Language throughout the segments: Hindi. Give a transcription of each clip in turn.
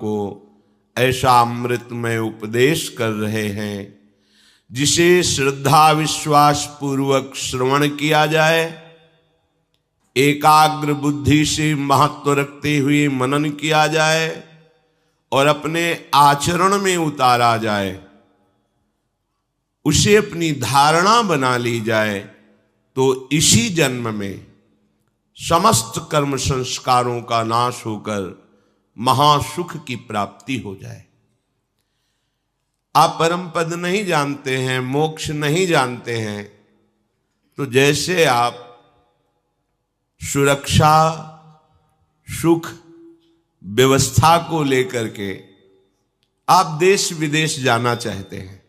को ऐसा अमृतमय उपदेश कर रहे हैं जिसे श्रद्धा विश्वास पूर्वक श्रवण किया जाए, एकाग्र बुद्धि से महत्व रखते हुए मनन किया जाए और अपने आचरण में उतारा जाए, उसे अपनी धारणा बना ली जाए, तो इसी जन्म में समस्त कर्म संस्कारों का नाश होकर महासुख की प्राप्ति हो जाए। आप परम पद नहीं जानते हैं, मोक्ष नहीं जानते हैं, तो जैसे आप सुरक्षा सुख व्यवस्था को लेकर के आप देश विदेश जाना चाहते हैं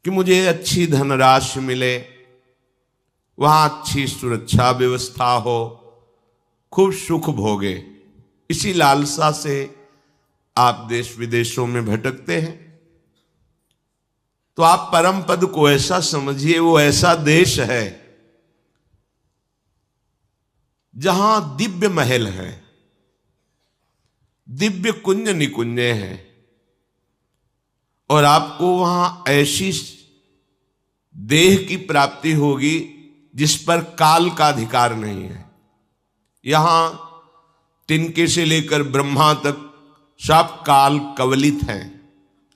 कि मुझे अच्छी धनराशि मिले, वहां अच्छी सुरक्षा व्यवस्था हो, खूब सुख भोगे, इसी लालसा से आप देश विदेशों में भटकते हैं। तो आप परम पद को ऐसा समझिए, वो ऐसा देश है जहां दिव्य महल है, दिव्य कुंज निकुंजे हैं, और आपको वहां ऐसी देह की प्राप्ति होगी जिस पर काल का अधिकार नहीं है। यहां तिनके से लेकर ब्रह्मा तक सब काल कवलित हैं,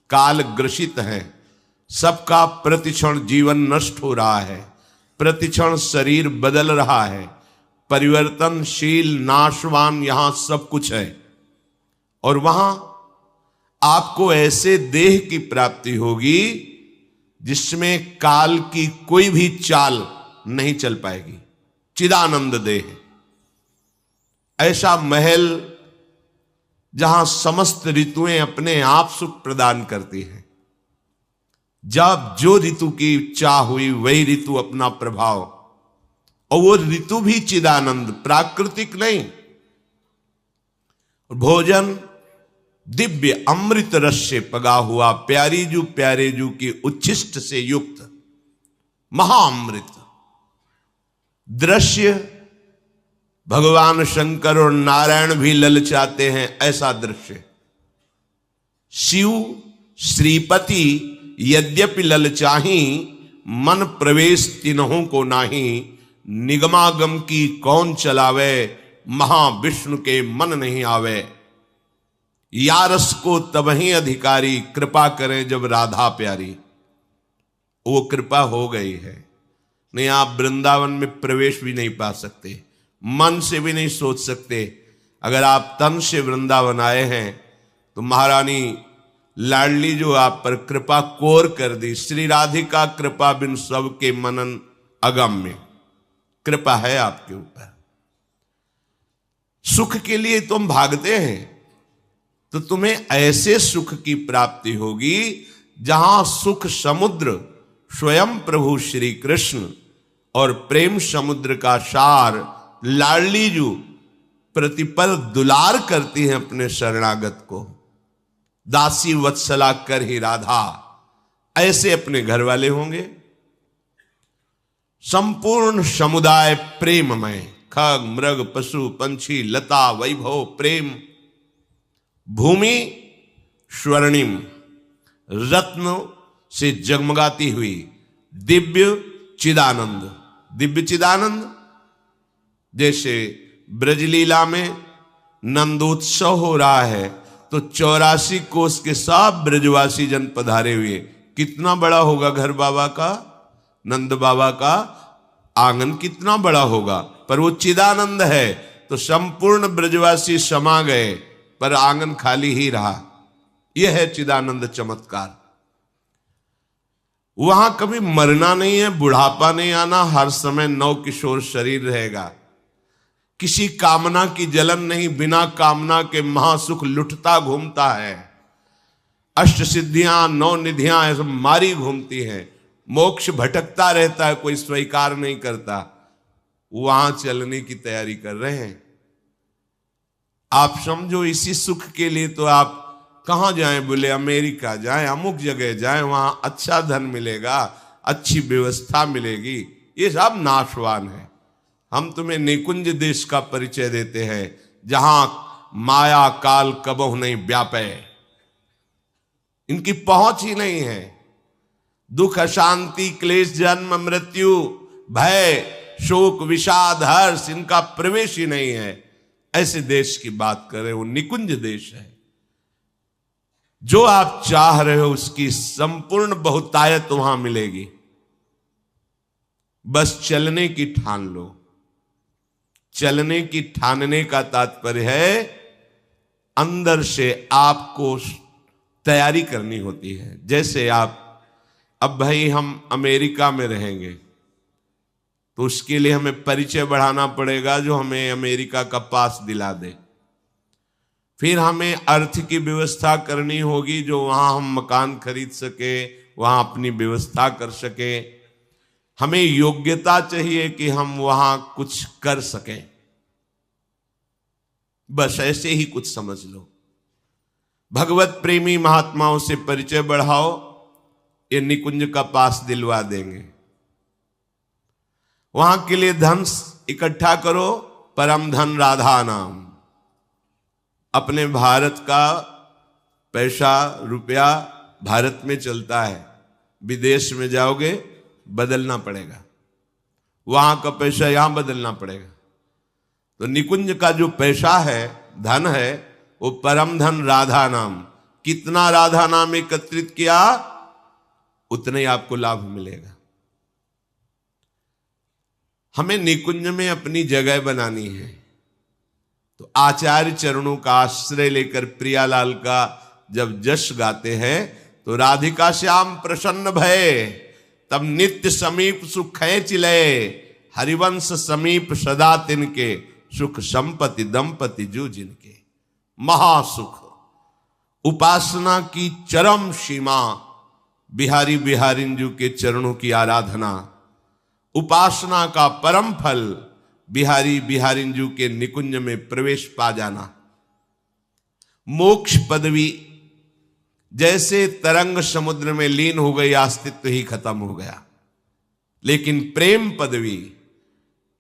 काल ग्रसित हैं, सबका प्रतिक्षण जीवन नष्ट हो रहा है, प्रतिक्षण शरीर बदल रहा है, परिवर्तनशील नाशवान यहां सब कुछ है। और वहां आपको ऐसे देह की प्राप्ति होगी जिसमें काल की कोई भी चाल नहीं चल पाएगी, चिदानंद देह, ऐसा महल जहां समस्त ऋतुएं अपने आप सुख प्रदान करती हैं। जब जो ऋतु की इच्छा हुई वही ऋतु अपना प्रभाव, और वो ऋतु भी चिदानंद, प्राकृतिक नहीं। भोजन दिव्य अमृत रस से पगा हुआ, प्यारी जू प्यारे जू की उच्छिष्ट से युक्त महाअमृत दृश्य भगवान शंकर और नारायण भी ललचाते हैं, ऐसा दृश्य। शिव श्रीपति यद्यपि ललचाही, मन प्रवेश तिन्हों को नाही, निगमागम की कौन चलावे, महाविष्णु के मन नहीं आवे। यारस को तबही अधिकारी, कृपा करें जब राधा प्यारी। वो कृपा हो गई है, नहीं आप वृंदावन में प्रवेश भी नहीं पा सकते, मन से भी नहीं सोच सकते। अगर आप तन से वृंदावन आए हैं तो महारानी लाडली जो आप पर कृपा कोर कर दी, श्री राधिका कृपा बिन सबके मनन अगम्य, कृपा है आपके ऊपर। सुख के लिए तुम भागते हैं तो तुम्हें ऐसे सुख की प्राप्ति होगी जहां सुख समुद्र स्वयं प्रभु श्री कृष्ण और प्रेम समुद्र का सार लाडली जू प्रतिपल दुलार करती हैं अपने शरणागत को, दासी वत्सला कर ही राधा, ऐसे अपने घर वाले होंगे। संपूर्ण समुदाय प्रेममय, खग मृग पशु पंछी लता वैभव प्रेम, भूमि स्वर्णिम रत्न से जगमगाती हुई दिव्य चिदानंद। दिव्य चिदानंद जैसे ब्रजलीला में नंदोत्सव हो रहा है तो 84 कोस के सब ब्रजवासी जन पधारे हुए, कितना बड़ा होगा घर बाबा का, नंद बाबा का आंगन कितना बड़ा होगा, पर वो चिदानंद है तो संपूर्ण ब्रजवासी समा गए पर आंगन खाली ही रहा। यह है चिदानंद चमत्कार। वहां कभी मरना नहीं है, बुढ़ापा नहीं आना, हर समय नव किशोर शरीर रहेगा, किसी कामना की जलन नहीं, बिना कामना के महासुख लुटता घूमता है, अष्ट सिद्धियां नौ निधियां ऐसे मारी घूमती हैं, मोक्ष भटकता रहता है, कोई स्वीकार नहीं करता। वहां चलने की तैयारी कर रहे हैं। आप समझो इसी सुख के लिए तो आप कहां जाएं, बोले अमेरिका जाएं, अमुक जगह जाएं, वहां अच्छा धन मिलेगा, अच्छी व्यवस्था मिलेगी, ये सब नाशवान है। हम तुम्हें निकुंज देश का परिचय देते हैं जहां माया काल कबहु नहीं व्यापे, इनकी पहुंच ही नहीं है। दुख अशांति क्लेश जन्म मृत्यु भय शोक विषाद हर्ष इनका प्रवेश ही नहीं है। ऐसे देश की बात करें, वो निकुंज देश है। जो आप चाह रहे हो उसकी संपूर्ण बहुतायत वहां मिलेगी, बस चलने की ठान लो। चलने की ठानने का तात्पर्य है अंदर से आपको तैयारी करनी होती है। जैसे आप अब भाई हम अमेरिका में रहेंगे तो उसके लिए हमें परिचय बढ़ाना पड़ेगा जो हमें अमेरिका का पास दिला दे। फिर हमें अर्थ की व्यवस्था करनी होगी जो वहां हम मकान खरीद सके, वहां अपनी व्यवस्था कर सके। हमें योग्यता चाहिए कि हम वहां कुछ कर सकें। बस ऐसे ही कुछ समझ लो। भगवत प्रेमी महात्माओं से परिचय बढ़ाओ, ये निकुंज का पास दिलवा देंगे। वहां के लिए धन इकट्ठा करो, परम धन राधा नाम। अपने भारत का पैसा रुपया भारत में चलता है, विदेश में जाओगे बदलना पड़ेगा, वहां का पैसा यहां बदलना पड़ेगा। तो निकुंज का जो पैसा है, धन है, वो परम धन राधा नाम। कितना राधा नाम एकत्रित किया उतने ही आपको लाभ मिलेगा। हमें निकुंज में अपनी जगह बनानी है। तो आचार्य चरणों का आश्रय लेकर प्रियालाल का जब जश गाते हैं तो राधिका श्याम प्रसन्न भय, तब नित्य समीप सुख चिलय, हरिवंश समीप सदा तिनके, सुख संपत्ति दंपति जो जिनके। महासुख, उपासना की चरम सीमा, बिहारी बिहारिंजू के चरणों की आराधना। उपासना का परम फल बिहारी बिहारिंजू के निकुंज में प्रवेश पा जाना। मोक्ष पदवी जैसे तरंग समुद्र में लीन हो गई, अस्तित्व ही खत्म हो गया। लेकिन प्रेम पदवी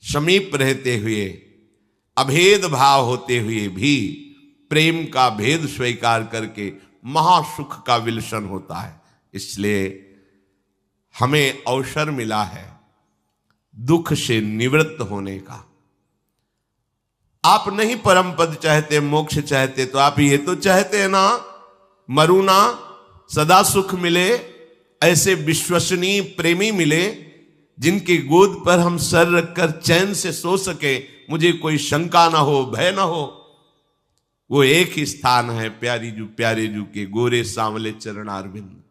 समीप रहते हुए, अभेद भाव होते हुए भी प्रेम का भेद स्वीकार करके महासुख का विलसन होता है। इसलिए हमें अवसर मिला है दुख से निवृत्त होने का। आप नहीं परम पद चाहते, मोक्ष चाहते, तो आप ये तो चाहते हैं ना मरू ना, सदा सुख मिले, ऐसे विश्वसनीय प्रेमी मिले जिनकी गोद पर हम सर रखकर चैन से सो सके, मुझे कोई शंका ना हो, भय ना हो। वो एक ही स्थान है प्यारे जू के गोरे सांवले चरणारविंद।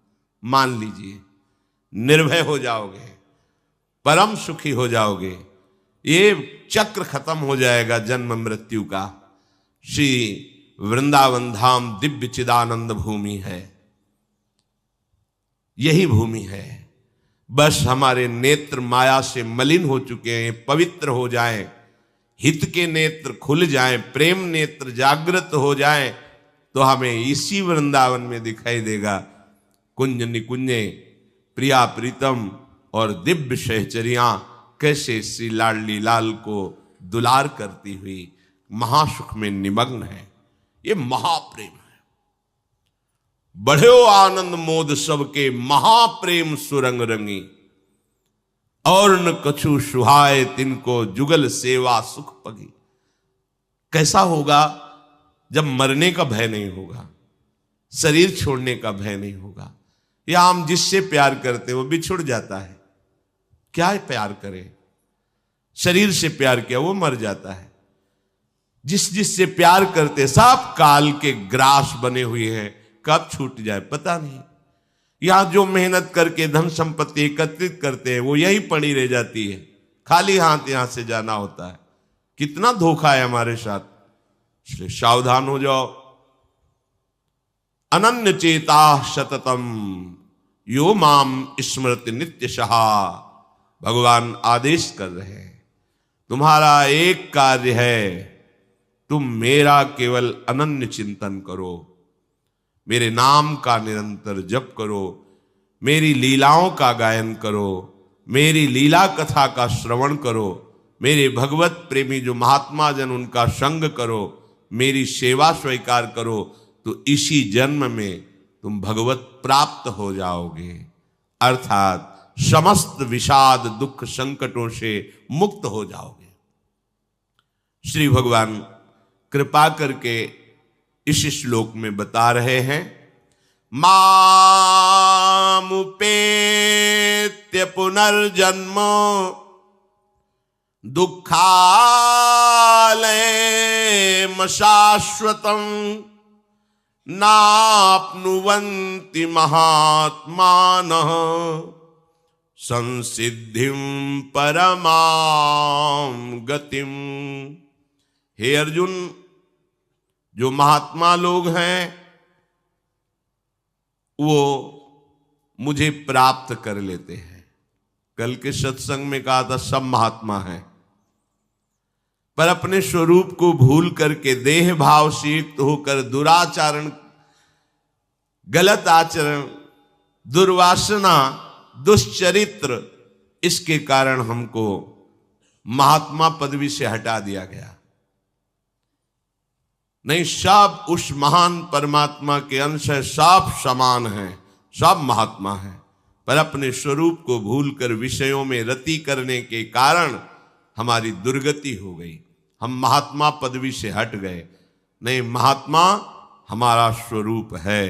मान लीजिए, निर्भय हो जाओगे, परम सुखी हो जाओगे। ये चक्र खत्म हो जाएगा जन्म मृत्यु का। श्री वृंदावन धाम दिव्य चिदानंद भूमि है, यही भूमि है। बस हमारे नेत्र माया से मलिन हो चुके हैं, पवित्र हो जाएं, हित के नेत्र खुल जाएं, प्रेम नेत्र जागृत हो जाएं, तो हमें इसी वृंदावन में दिखाई देगा कुंज निकुंजे, प्रिया प्रीतम और दिव्य सहचरियां कैसे श्री लाडली लाल को दुलार करती हुई महासुख में निमग्न है। ये महाप्रेम है। बढ़ो आनंद मोद सबके, महाप्रेम सुरंग रंगी, और न कछु सुहाए तिनको, जुगल सेवा सुख पगी। कैसा होगा जब मरने का भय नहीं होगा, शरीर छोड़ने का भय नहीं होगा। या हम जिससे प्यार करते वो बिछुड़ जाता है, क्या प्यार करें? शरीर से प्यार किया वो मर जाता है। जिससे प्यार करते सब काल के ग्रास बने हुए हैं, कब छूट जाए पता नहीं। यहां जो मेहनत करके धन संपत्ति एकत्रित करते हैं वो यही पड़ी रह जाती है, खाली हाथ यहां से जाना होता है। कितना धोखा है हमारे साथ, इसलिए सावधान हो जाओ। अनन्य चेता सततम यो माम स्मृति नित्य सहा। भगवान आदेश कर रहे हैं, तुम्हारा एक कार्य है, तुम मेरा केवल अनन्य चिंतन करो, मेरे नाम का निरंतर जप करो, मेरी लीलाओं का गायन करो, मेरी लीला कथा का श्रवण करो, मेरे भगवत प्रेमी जो महात्मा जन उनका संग करो, मेरी सेवा स्वीकार करो तो इसी जन्म में तुम भगवत प्राप्त हो जाओगे, अर्थात समस्त विषाद दुख संकटों से मुक्त हो जाओगे। श्री भगवान कृपा करके इस श्लोक में बता रहे हैं, मामुपेत्य पुनर्जन्म दुःखालयम शाश्वतम नाप्नुवन्ति महात्मानः संसिद्धिं परमां गतिम। हे अर्जुन, जो महात्मा लोग हैं वो मुझे प्राप्त कर लेते हैं। कल के सत्संग में कहा था सब महात्मा हैं, पर अपने स्वरूप को भूल करके देह भाव से युक्त होकर दुराचरण, गलत आचरण, दुर्वासना, दुष्चरित्र, इसके कारण हमको महात्मा पदवी से हटा दिया गया। नहीं, सब उस महान परमात्मा के अंश है, सब समान हैं, सब महात्मा हैं, पर अपने स्वरूप को भूलकर विषयों में रति करने के कारण हमारी दुर्गति हो गई। हम महात्मा पदवी से हट गए। नहीं, महात्मा हमारा स्वरूप है।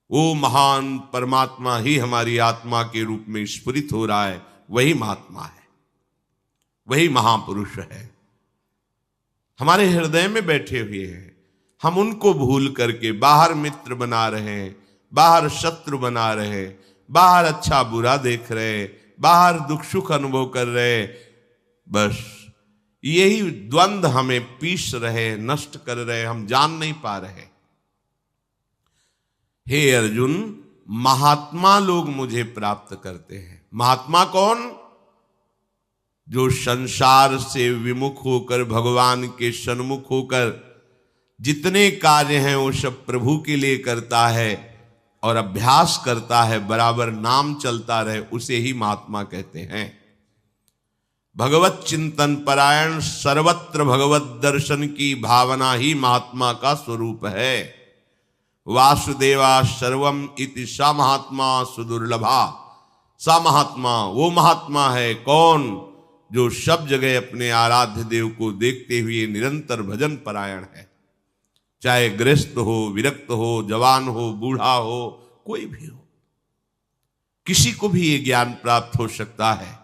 वो महान परमात्मा ही हमारी आत्मा के रूप में स्फुरित हो रहा है, वही महात्मा है, वही महापुरुष है, हमारे हृदय में बैठे हुए हैं। हम उनको भूल करके बाहर मित्र बना रहे हैं, बाहर शत्रु बना रहे हैं, बाहर अच्छा बुरा देख रहे हैं, बाहर दुख सुख अनुभव कर रहे। बस यही द्वंद्व हमें पीस रहे, नष्ट कर रहे, हम जान नहीं पा रहे। हे अर्जुन, महात्मा लोग मुझे प्राप्त करते हैं। महात्मा कौन? जो संसार से विमुख होकर भगवान के सन्मुख होकर जितने कार्य हैं वो सब प्रभु के लिए करता है और अभ्यास करता है, बराबर नाम चलता रहे, उसे ही महात्मा कहते हैं। भगवत चिंतन परायण, सर्वत्र भगवत दर्शन की भावना ही महात्मा का स्वरूप है। वासुदेवा सर्वम इति सा महात्मा सुदुर्लभा। सा महात्मा वो महात्मा है कौन? जो सब जगह अपने आराध्य देव को देखते हुए निरंतर भजन परायण है। चाहे गृहस्थ हो, विरक्त हो, जवान हो, बूढ़ा हो, कोई भी हो, किसी को भी ये ज्ञान प्राप्त हो सकता है,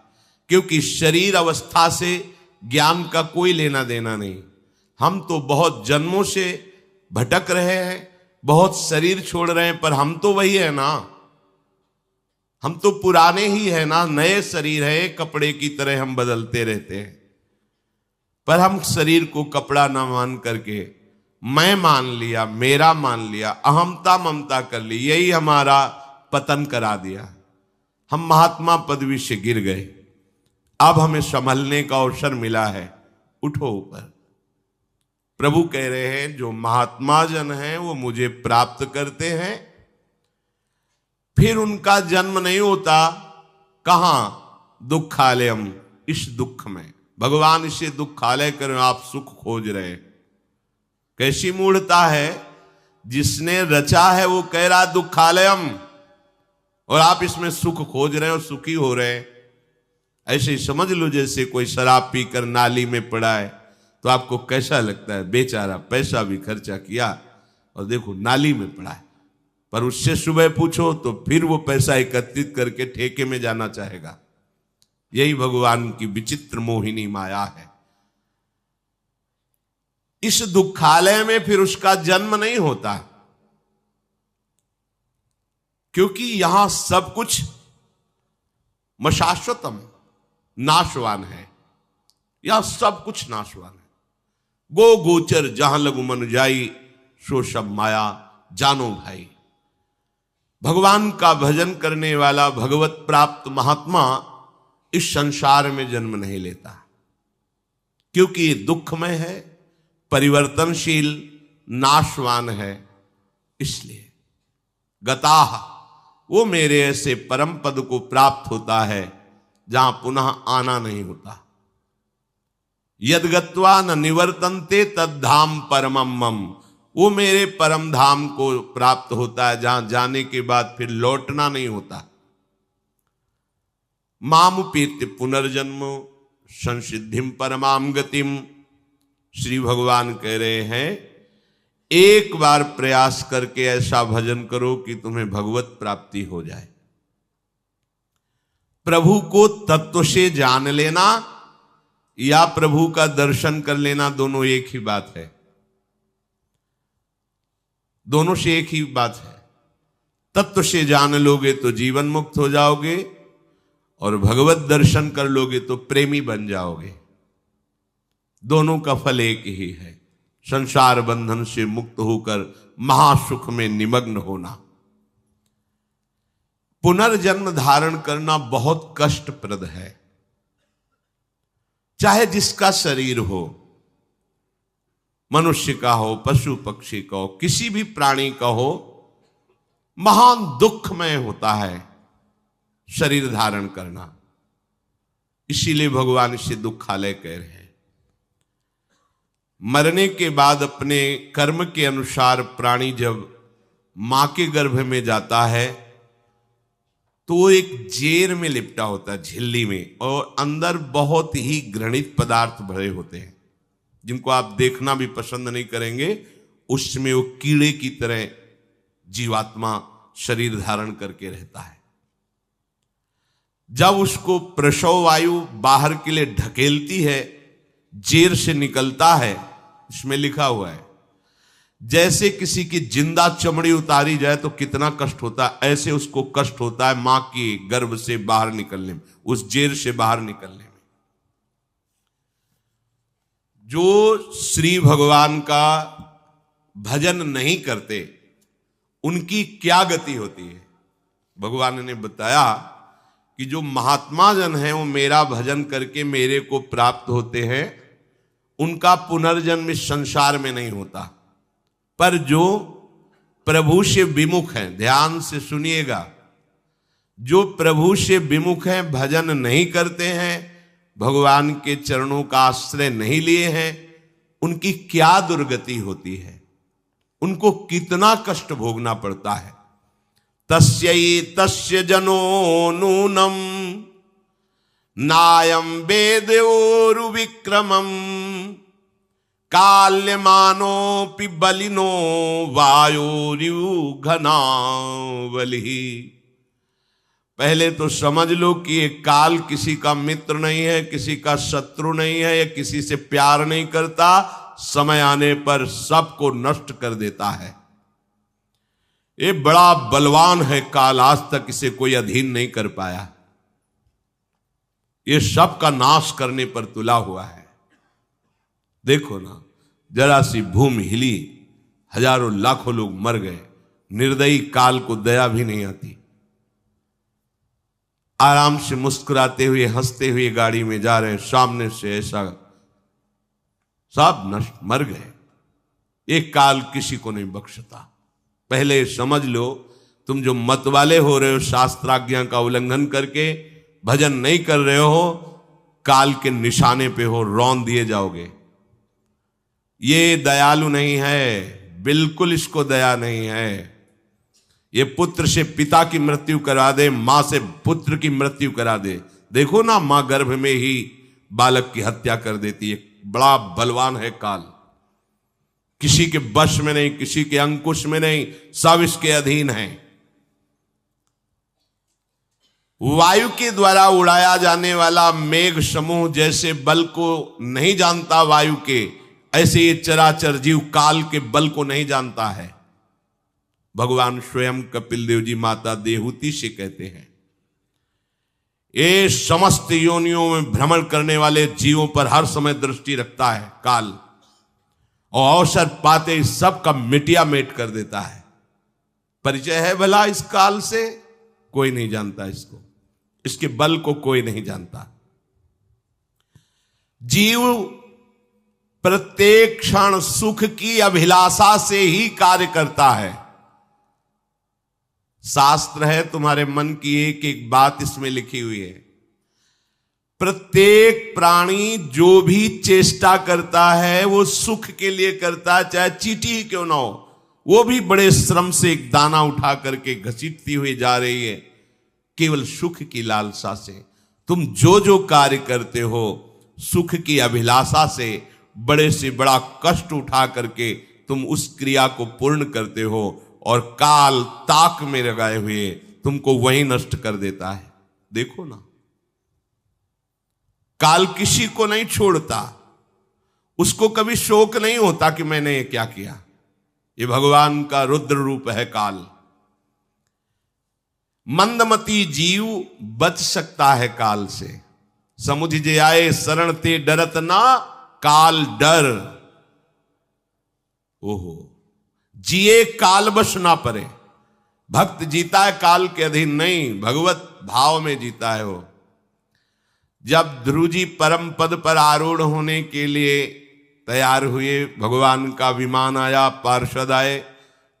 क्योंकि शरीर अवस्था से ज्ञान का कोई लेना देना नहीं। हम तो बहुत जन्मों से भटक रहे हैं, बहुत शरीर छोड़ रहे हैं, पर हम तो वही है ना, हम तो पुराने ही है ना, नए शरीर है, कपड़े की तरह हम बदलते रहते हैं। पर हम शरीर को कपड़ा ना मान करके मैं मान लिया, मेरा मान लिया, अहमता ममता कर ली, यही हमारा पतन करा दिया। हम महात्मा पदवी से गिर गए। अब हमें संभलने का अवसर मिला है, उठो ऊपर। प्रभु कह रहे हैं जो महात्मा जन हैं वो मुझे प्राप्त करते हैं, फिर उनका जन्म नहीं होता। कहां? दुखालयम, इस दुख में। भगवान इसे दुखालय करें, आप सुख खोज रहे। कैसी मूढ़ता है, जिसने रचा है वो कह रहा दुखालयम और आप इसमें सुख खोज रहे हैं और सुखी हो रहे हैं। ऐसे ही समझ लो जैसे कोई शराब पीकर नाली में पड़ा है, तो आपको कैसा लगता है? बेचारा पैसा भी खर्चा किया और देखो नाली में पड़ा है। पर उससे सुबह पूछो तो फिर वो पैसा एकत्रित करके ठेके में जाना चाहेगा। यही भगवान की विचित्र मोहिनी माया है। इस दुखालय में फिर उसका जन्म नहीं होता, क्योंकि यहां सब कुछ मशाश्वतम, नाशवान है। यह सब कुछ नाशवान है। गो गोचर जहां लगु मन जाई, सो सब माया जानो भाई। भगवान का भजन करने वाला भगवत प्राप्त महात्मा इस संसार में जन्म नहीं लेता, क्योंकि दुखमय है, परिवर्तनशील, नाशवान है। इसलिए गताह, वो मेरे ऐसे परम पद को प्राप्त होता है जहां पुनः आना नहीं होता। यद्गत्वा न निवर्तन्ते तद्धाम परमम मम, वो मेरे परम धाम को प्राप्त होता है जहां जाने के बाद फिर लौटना नहीं होता। मामुपेत्य पुनर्जन्म संसिद्धिम परमाम गतिम, श्री भगवान कह रहे हैं एक बार प्रयास करके ऐसा भजन करो कि तुम्हें भगवत प्राप्ति हो जाए। प्रभु को तत्व से जान लेना या प्रभु का दर्शन कर लेना दोनों एक ही बात है, दोनों से एक ही बात है। तत्व से जान लोगे तो जीवन मुक्त हो जाओगे और भगवत दर्शन कर लोगे तो प्रेमी बन जाओगे। दोनों का फल एक ही है, संसार बंधन से मुक्त होकर महासुख में निमग्न होना। पुनर्जन्म धारण करना बहुत कष्टप्रद है, चाहे जिसका शरीर हो, मनुष्य का हो, पशु पक्षी का हो, किसी भी प्राणी का हो, महान दुखमय होता है शरीर धारण करना। इसीलिए भगवान इसे दुखालय कह रहे हैं। मरने के बाद अपने कर्म के अनुसार प्राणी जब मां के गर्भ में जाता है तो वो एक जेर में लिपटा होता है, झिल्ली में, और अंदर बहुत ही घृणित पदार्थ भरे होते हैं जिनको आप देखना भी पसंद नहीं करेंगे। उसमें वो कीड़े की तरह जीवात्मा शरीर धारण करके रहता है। जब उसको प्रसव वायु बाहर के लिए ढकेलती है, जेर से निकलता है, इसमें लिखा हुआ है जैसे किसी की जिंदा चमड़ी उतारी जाए तो कितना कष्ट होता है, ऐसे उसको कष्ट होता है मां की गर्भ से बाहर निकलने में, उस जेर से बाहर निकलने में। जो श्री भगवान का भजन नहीं करते उनकी क्या गति होती है, भगवान ने बताया कि जो महात्मा जन हैं वो मेरा भजन करके मेरे को प्राप्त होते हैं, उनका पुनर्जन्म इस संसार में नहीं होता। पर जो प्रभु से विमुख हैं, ध्यान से सुनिएगा, जो प्रभु से विमुख हैं, भजन नहीं करते हैं, भगवान के चरणों का आश्रय नहीं लिए हैं, उनकी क्या दुर्गति होती है, उनको कितना कष्ट भोगना पड़ता है। तस्यै तस्य जनो नूनम नायम वेदोरु विक्रमम काल्यमानोपि बलिनो वायोरिव घनावली। पहले तो समझ लो कि ये काल किसी का मित्र नहीं है, किसी का शत्रु नहीं है, या किसी से प्यार नहीं करता, समय आने पर सबको नष्ट कर देता है। ये बड़ा बलवान है काल, आज तक इसे कोई अधीन नहीं कर पाया। ये सब का नाश करने पर तुला हुआ है। देखो ना, जरा सी भूमि हिली, हजारों लाखों लोग मर गए, निर्दयी काल को दया भी नहीं आती। आराम से मुस्कुराते हुए हंसते हुए गाड़ी में जा रहे हैं, सामने से ऐसा सब नष्ट, मर गए। एक काल किसी को नहीं बख्शता। पहले समझ लो, तुम जो मत वाले हो रहे हो, शास्त्राज्ञा का उल्लंघन करके भजन नहीं कर रहे हो, काल के निशाने पे हो, रौंद दिए जाओगे। ये दयालु नहीं है, बिल्कुल इसको दया नहीं है। ये पुत्र से पिता की मृत्यु करा दे, मां से पुत्र की मृत्यु करा दे। देखो ना, मां गर्भ में ही बालक की हत्या कर देती है। बड़ा बलवान है काल, किसी के वश में नहीं, किसी के अंकुश में नहीं, सब इसके अधीन है। वायु के द्वारा उड़ाया जाने वाला मेघ समूह जैसे बल को नहीं जानता वायु के, ऐसे ये चराचर जीव काल के बल को नहीं जानता है। भगवान स्वयं कपिल देव जी माता देहूति से कहते हैं, ये समस्त योनियों में भ्रमण करने वाले जीवों पर हर समय दृष्टि रखता है काल, और अवसर पाते सबका मिटिया मेट कर देता है। परिचय है भला इस काल से? कोई नहीं जानता इसको, इसके बल को कोई नहीं जानता। जीव प्रत्येक क्षण सुख की अभिलाषा से ही कार्य करता है। शास्त्र है, तुम्हारे मन की एक एक बात इसमें लिखी हुई है। प्रत्येक प्राणी जो भी चेष्टा करता है वो सुख के लिए करता है, चाहे चींटी ही क्यों ना हो, वो भी बड़े श्रम से एक दाना उठा करके घसीटती हुई जा रही है केवल सुख की लालसा से। तुम जो जो कार्य करते हो सुख की अभिलाषा से बड़े से बड़ा कष्ट उठा करके तुम उस क्रिया को पूर्ण करते हो और काल ताक में लगाए हुए तुमको वहीं नष्ट कर देता है। देखो ना, काल किसी को नहीं छोड़ता, उसको कभी शोक नहीं होता कि मैंने ये क्या किया। ये भगवान का रुद्र रूप है काल। मंदमती जीव बच सकता है काल से। समुझ जे आए शरण ते डरत ना काल डर। ओहो, जिए काल बश ना परे। भक्त जीता है काल के अधीन नहीं, भगवत भाव में जीता है वो। जब ध्रुव जी परम पद पर आरूढ़ होने के लिए तैयार हुए, भगवान का विमान आया, पार्षद आए,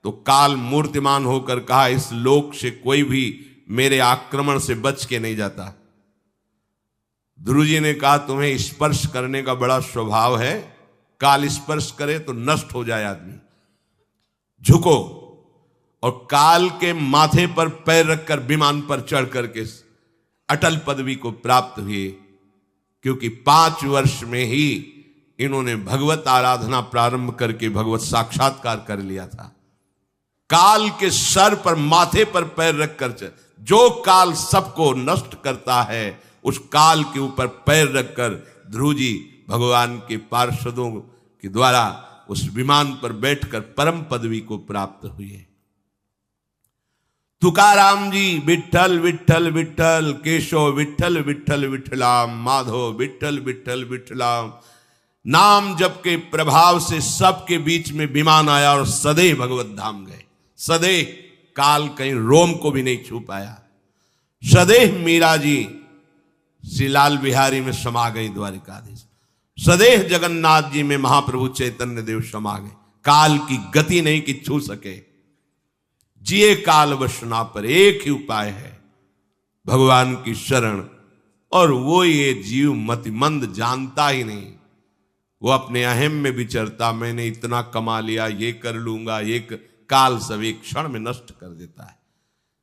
तो काल मूर्तिमान होकर कहा इस लोक से कोई भी मेरे आक्रमण से बच के नहीं जाता। ध्रुव जी ने कहा तुम्हें स्पर्श करने का बड़ा स्वभाव है, काल स्पर्श करे तो नष्ट हो जाए आदमी, झुको। और काल के माथे पर पैर रखकर विमान पर चढ़ करके अटल पदवी को प्राप्त हुए, क्योंकि 5 वर्ष में ही इन्होंने भगवत आराधना प्रारंभ करके भगवत साक्षात्कार कर लिया था। काल के सर पर माथे पर पैर रखकर, जो काल सबको नष्ट करता है उस काल के ऊपर पैर रखकर ध्रुव जी भगवान के पार्षदों के द्वारा उस विमान पर बैठकर परम पदवी को प्राप्त हुए। तुकाराम जी विठ्ठल विठ्ठल विठ्ठल, केशव विठ्ठल विठ्ठल विठ्ठलाम, माधव विठ्ठल विठ्ठल विठ्ठलाम। नाम जप के प्रभाव से सबके बीच में विमान आया और सदैव भगवत धाम गए। सदैव काल कहीं रोम को भी नहीं छू पाया। सदैव मीरा जी श्री लाल बिहारी में समा गई द्वारिकाधीश। सदैव जगन्नाथ जी में महाप्रभु चैतन्य देव समा गए। काल की गति नहीं कि छू सके। जिए काल वशना पर एक ही उपाय है, भगवान की शरण। और वो ये जीव मतिमंद जानता ही नहीं, वो अपने अहम में विचरता, मैंने इतना कमा लिया, ये कर लूंगा, काल सब एक क्षण में नष्ट कर देता है।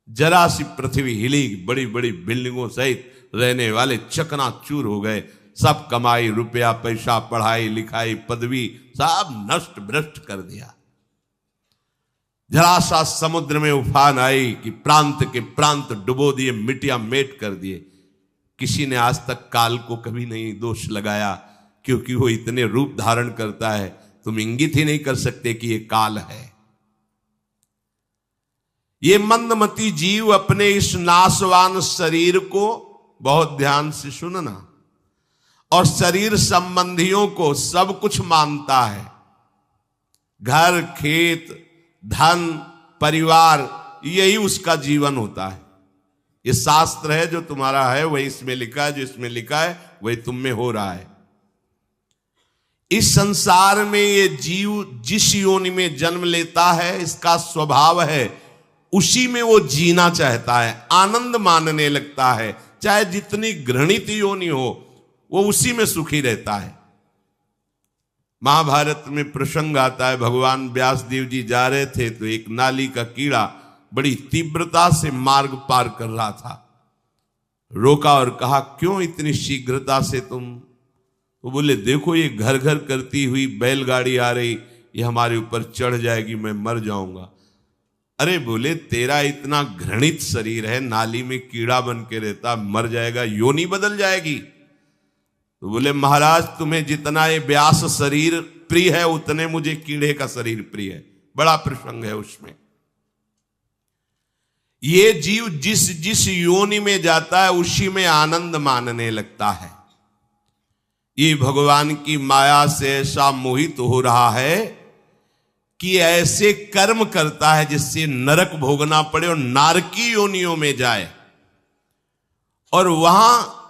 जरा सी पृथ्वी हिली, बड़ी बड़ी बिल्डिंगों सहित रहने वाले चकनाचूर हो गए। सब कमाई, रुपया पैसा, पढ़ाई लिखाई, पदवी सब नष्ट भ्रष्ट कर दिया। जरा सा समुद्र में उफान आई कि प्रांत के प्रांत डुबो दिए, मिट्टियां मेट कर दिए। किसी ने आज तक काल को कभी नहीं दोष लगाया, क्योंकि वो इतने रूप धारण करता है, तुम इंगित ही नहीं कर सकते कि ये काल है। ये मंदमती जीव अपने इस नाशवान शरीर को बहुत ध्यान से सुनना, और शरीर संबंधियों को सब कुछ मानता है। घर, खेत, धन, परिवार, यही उसका जीवन होता है। ये शास्त्र है, जो तुम्हारा है वही इसमें लिखा है, जो इसमें लिखा है वही तुम में हो रहा है। इस संसार में ये जीव जिस योनि में जन्म लेता है, इसका स्वभाव है उसी में वो जीना चाहता है, आनंद मानने लगता है। चाहे जितनी घृणित योनि हो, वो उसी में सुखी रहता है। महाभारत में प्रसंग आता है, भगवान व्यासदेव जी जा रहे थे तो एक नाली का कीड़ा बड़ी तीव्रता से मार्ग पार कर रहा था। रोका और कहा क्यों इतनी शीघ्रता से तुम? वो बोले देखो ये घर घर करती हुई बैलगाड़ी आ रही, ये हमारे ऊपर चढ़ जाएगी, मैं मर जाऊंगा। अरे बोले तेरा इतना घृणित शरीर है, नाली में कीड़ा बन के रहता, मर जाएगा, योनि बदल जाएगी। तो बोले महाराज तुम्हें जितना ये व्यास शरीर प्रिय है, उतने मुझे कीड़े का शरीर प्रिय है। बड़ा प्रसंग है उसमें। ये जीव जिस जिस योनि में जाता है उसी में आनंद मानने लगता है। ये भगवान की माया से ऐसा मोहित हो रहा है कि ऐसे कर्म करता है जिससे नरक भोगना पड़े और नारकी योनियों में जाए, और वहां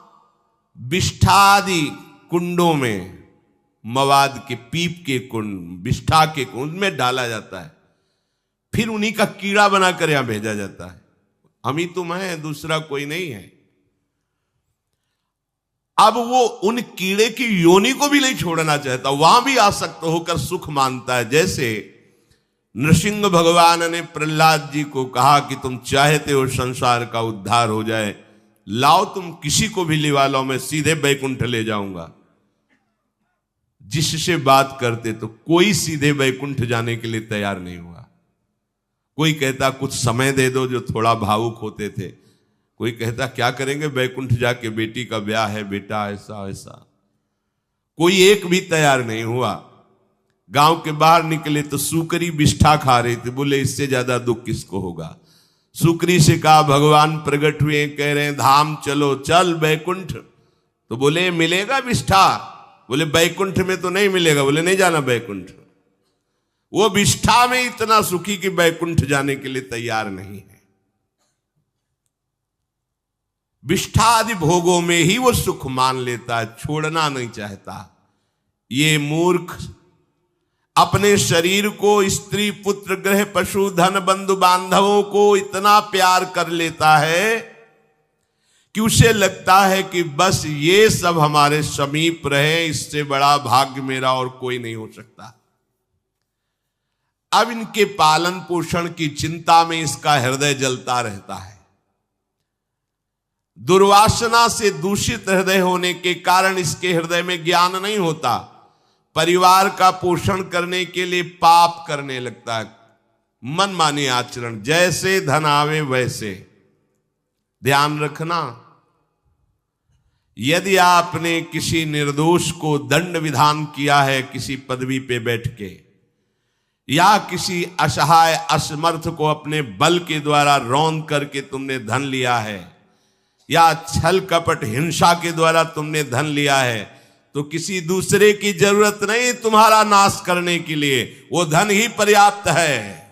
विष्ठादि कुंडों में, मवाद के पीप के कुंड, विष्ठा के कुंड में डाला जाता है, फिर उन्हीं का कीड़ा बनाकर यहां भेजा जाता है। हम ही तुम हैं, दूसरा कोई नहीं है। अब वो उन कीड़े की योनि को भी नहीं छोड़ना चाहता, वहां भी आसक्त होकर सुख मानता है। जैसे नृसिंह भगवान ने प्रहलाद जी को कहा कि तुम चाहते हो संसार का उद्धार हो जाए, लाओ तुम किसी को भी लिवा लो, मैं सीधे बैकुंठ ले जाऊंगा। जिससे बात करते तो कोई सीधे बैकुंठ जाने के लिए तैयार नहीं हुआ। कोई कहता कुछ समय दे दो, जो थोड़ा भावुक होते थे। कोई कहता क्या करेंगे बैकुंठ जाके, बेटी का ब्याह है, बेटा ऐसा ऐसा। कोई एक भी तैयार नहीं हुआ। गांव के बाहर निकले तो सूकरी बिष्ठा खा रही थी। बोले इससे ज्यादा दुख किसको होगा। सूकरी से कहा भगवान प्रकट हुए, कह रहे हैं धाम चलो, चल बैकुंठ। तो बोले मिलेगा बिष्ठा। बोले बैकुंठ में तो नहीं मिलेगा। बोले नहीं जाना बैकुंठ। वो बिष्ठा में इतना सुखी कि बैकुंठ जाने के लिए तैयार नहीं है। विष्ठा आदि भोगों में ही वो सुख मान लेता है, छोड़ना नहीं चाहता। ये मूर्ख अपने शरीर को, स्त्री पुत्र गृह पशु धन बंधु बांधवों को इतना प्यार कर लेता है कि उसे लगता है कि बस ये सब हमारे समीप रहे, इससे बड़ा भाग्य मेरा और कोई नहीं हो सकता। अब इनके पालन पोषण की चिंता में इसका हृदय जलता रहता है। दुर्वासना से दूषित हृदय होने के कारण इसके हृदय में ज्ञान नहीं होता। परिवार का पोषण करने के लिए पाप करने लगता है, मनमानी आचरण, जैसे धन आवे वैसे। ध्यान रखना, यदि आपने किसी निर्दोष को दंड विधान किया है किसी पदवी पे बैठ के, या किसी असहाय असमर्थ को अपने बल के द्वारा रौंद करके तुमने धन लिया है, या छल कपट हिंसा के द्वारा तुमने धन लिया है, तो किसी दूसरे की जरूरत नहीं तुम्हारा नाश करने के लिए, वो धन ही पर्याप्त है।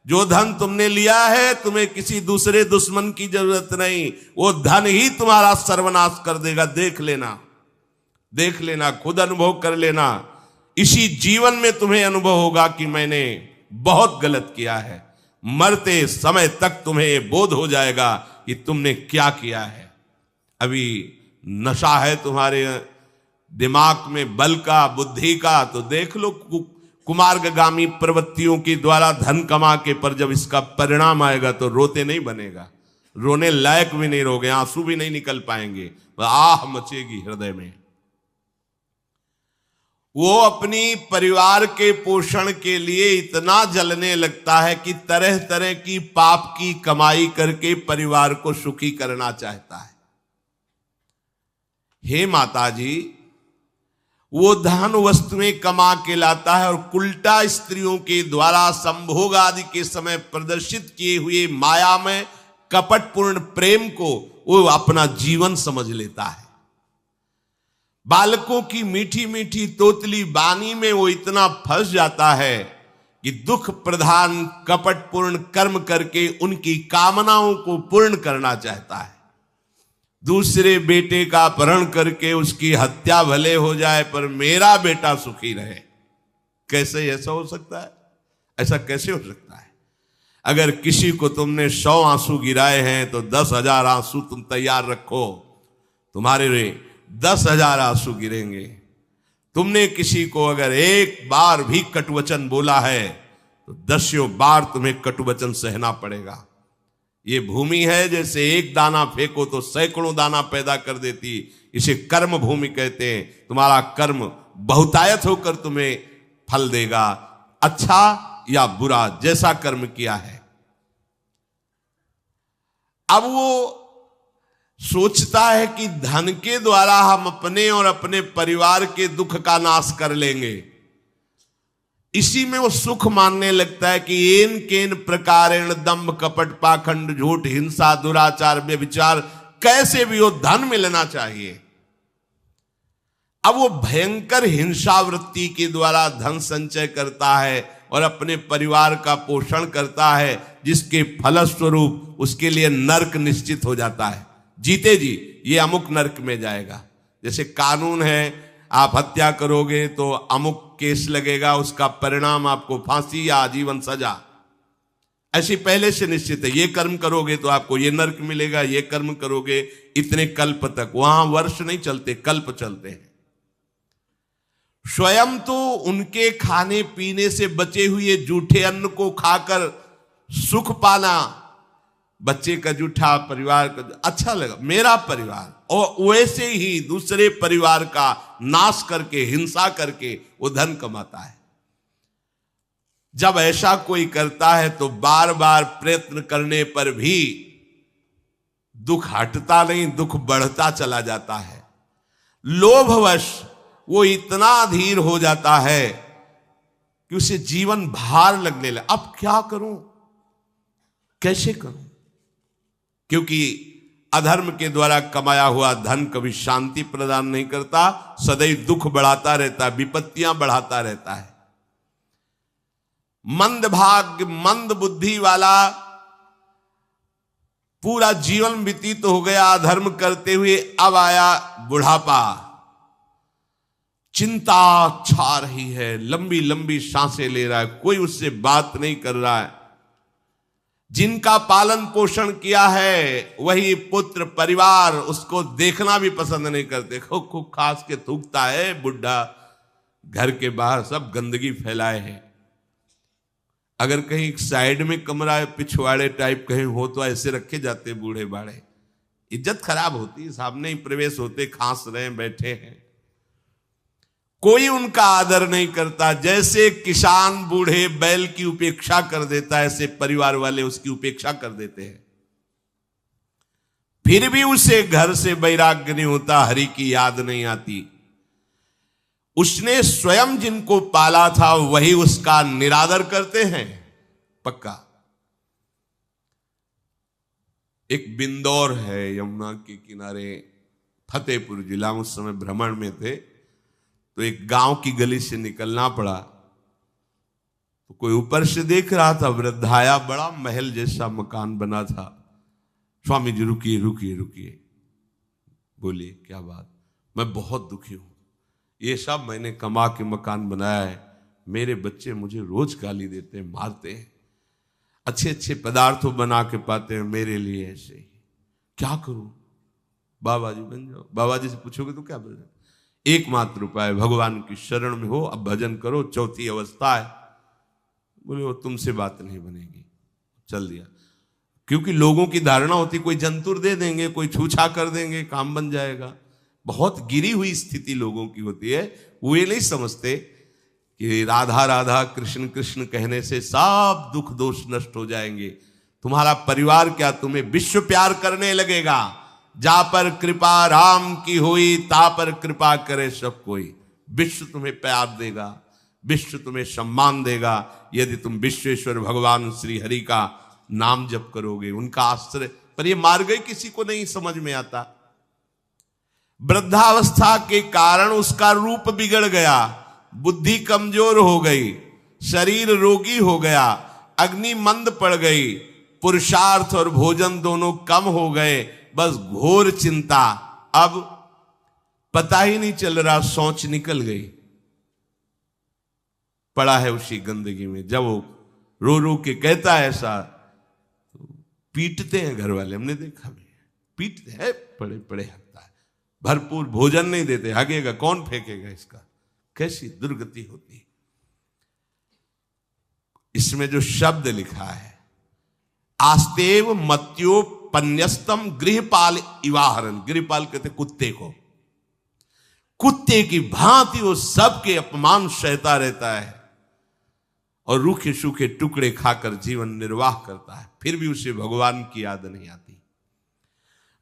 जो धन तुमने लिया है तुम्हें किसी दूसरे दुश्मन की जरूरत नहीं, वो धन ही तुम्हारा सर्वनाश कर देगा। देख लेना, देख लेना, खुद अनुभव कर लेना। इसी जीवन में तुम्हें अनुभव होगा कि मैंने बहुत गलत किया है। मरते समय तक तुम्हें बोध हो जाएगा कि तुमने क्या किया है। अभी नशा है तुम्हारे दिमाग में बल का, बुद्धि का, तो देख लो कुमार्गामी प्रवृत्तियों के द्वारा धन कमा के, पर जब इसका परिणाम आएगा तो रोते नहीं बनेगा, रोने लायक भी नहीं रहोगे, आंसू भी नहीं निकल पाएंगे, आह मचेगी हृदय में। वो अपनी परिवार के पोषण के लिए इतना जलने लगता है कि तरह तरह की पाप की कमाई करके परिवार को सुखी करना चाहता है। हे माता जी, वो धन वस्तुएं कमा के लाता है और उल्टा स्त्रियों के द्वारा संभोग आदि के समय प्रदर्शित किए हुए माया में कपटपूर्ण प्रेम को वो अपना जीवन समझ लेता है। बालकों की मीठी मीठी तोतली बानी में वो इतना फंस जाता है कि दुख प्रधान कपटपूर्ण कर्म करके उनकी कामनाओं को पूर्ण करना चाहता है। दूसरे बेटे का अपहरण करके उसकी हत्या भले हो जाए, पर मेरा बेटा सुखी रहे। कैसे ऐसा हो सकता है? ऐसा कैसे हो सकता है? अगर किसी को तुमने 100 आंसू गिराए हैं तो 10,000 आंसू तुम तैयार रखो, तुम्हारे 10,000 आंसू गिरेंगे। तुमने किसी को अगर एक बार भी कटुवचन बोला है तो 10 बार तुम्हें कटुवचन सहना पड़ेगा। ये भूमि है, जैसे एक दाना फेंको तो सैकड़ों दाना पैदा कर देती, इसे कर्म भूमि कहते हैं। तुम्हारा कर्म बहुतायत होकर तुम्हें फल देगा, अच्छा या बुरा, जैसा कर्म किया है। अब वो सोचता है कि धन के द्वारा हम अपने और अपने परिवार के दुख का नाश कर लेंगे। इसी में वो सुख मानने लगता है कि एन केन प्रकारेण दंभ कपट पाखंड झूठ हिंसा दुराचार व्यभिचार, कैसे भी हो धन मिलना चाहिए। अब वो भयंकर हिंसा वृत्ति के द्वारा धन संचय करता है और अपने परिवार का पोषण करता है, जिसके फलस्वरूप उसके लिए नरक निश्चित हो जाता है। जीते जी ये अमुक नरक में जाएगा। जैसे कानून है, आप हत्या करोगे तो अमुक केस लगेगा, उसका परिणाम आपको फांसी या आजीवन सजा। ऐसी पहले से निश्चित है, ये कर्म करोगे तो आपको ये नरक मिलेगा, ये कर्म करोगे इतने कल्प तक। वहां वर्ष नहीं चलते, कल्प चलते हैं। स्वयं तो उनके खाने पीने से बचे हुए जूठे अन्न को खाकर सुख पाना, बच्चे का जूठा, परिवार का अच्छा लगा, मेरा परिवार, और वैसे ही दूसरे परिवार का नाश करके, हिंसा करके वो धन कमाता है। जब ऐसा कोई करता है तो बार बार प्रयत्न करने पर भी दुख हटता नहीं, दुख बढ़ता चला जाता है। लोभवश वो इतना अधीर हो जाता है कि उसे जीवन भार लगने लगे। अब क्या करूं, कैसे करूं? क्योंकि अधर्म के द्वारा कमाया हुआ धन कभी शांति प्रदान नहीं करता, सदैव दुख बढ़ाता रहता है, विपत्तियां बढ़ाता रहता है। मंद भाग्य, मंद बुद्धि वाला पूरा जीवन व्यतीत हो गया अधर्म करते हुए, अब आया बुढ़ापा, चिंता छा रही है, लंबी लंबी सांसें ले रहा है, कोई उससे बात नहीं कर रहा है। जिनका पालन पोषण किया है वही पुत्र परिवार उसको देखना भी पसंद नहीं करते। खूब खूब खास के थूकता है बुढ़ा, घर के बाहर सब गंदगी फैलाए है। अगर कहीं साइड में कमरा पिछवाड़े टाइप कहीं हो तो ऐसे रखे जाते बूढ़े बाड़े, इज्जत खराब होती, सामने ही प्रवेश होते, खांस रहे बैठे हैं, कोई उनका आदर नहीं करता। जैसे किसान बूढ़े बैल की उपेक्षा कर देता है, ऐसे परिवार वाले उसकी उपेक्षा कर देते हैं। फिर भी उसे घर से वैराग्य नहीं होता, हरि की याद नहीं आती। उसने स्वयं जिनको पाला था वही उसका निरादर करते हैं, पक्का। एक बिंदौर है यमुना के किनारे, फतेहपुर जिला, उस समय भ्रमण में थे तो एक गांव की गली से निकलना पड़ा। तो कोई ऊपर से देख रहा था, वृद्धाया, बड़ा महल जैसा मकान बना था। स्वामी जी रुकिए रुकिए रुकिए, बोलिए क्या बात? मैं बहुत दुखी हूं, ये सब मैंने कमा के मकान बनाया है, मेरे बच्चे मुझे रोज गाली देते हैं, मारते हैं, अच्छे अच्छे पदार्थों बना के पाते हैं मेरे लिए, ऐसे ही क्या करूं? बाबा जी बन जाओ। बाबा जी से पूछोगे तो क्या बन जाओ? एकमात्र उपाय भगवान की शरण में हो, अब भजन करो, चौथी अवस्था है। बोले वो तुमसे बात नहीं बनेगी, चल दिया। क्योंकि लोगों की धारणा होती कोई जंतुर दे देंगे, कोई छूछा कर देंगे, काम बन जाएगा। बहुत गिरी हुई स्थिति लोगों की होती है। वो ये नहीं समझते कि राधा राधा कृष्ण कृष्ण कहने से सब दुख दोष नष्ट हो जाएंगे। तुम्हारा परिवार क्या तुम्हें विश्व प्यार करने लगेगा। जा पर कृपा राम की हुई, ता पर कृपा करे सब कोई। विश्व तुम्हें प्यार देगा, विश्व तुम्हें सम्मान देगा, यदि तुम विश्वेश्वर भगवान श्री हरि का नाम जप करोगे, उनका आश्रय। पर ये मार्ग किसी को नहीं समझ में आता। वृद्धावस्था के कारण उसका रूप बिगड़ गया, बुद्धि कमजोर हो गई, शरीर रोगी हो गया, अग्नि मंद पड़ गई, पुरुषार्थ और भोजन दोनों कम हो गए, बस घोर चिंता। अब पता ही नहीं चल रहा, सोच निकल गई, पड़ा है उसी गंदगी में। जब वो रो रो के कहता है ऐसा, तो पीटते हैं घर वाले, हमने देखा भी, पीटते हैं, पड़े पड़े हकता है, भरपूर भोजन नहीं देते, हगेगा कौन, फेंकेगा इसका। कैसी दुर्गति होती है। इसमें जो शब्द लिखा है, आस्तेव मत्योपन्यस्तम गृहपाल इवाहरन, गृहपाल कहते कुत्ते को, कुत्ते की भांति वो सबके अपमान सहता रहता है और रूखे सूखे टुकड़े खाकर जीवन निर्वाह करता है, फिर भी उसे भगवान की याद नहीं आती।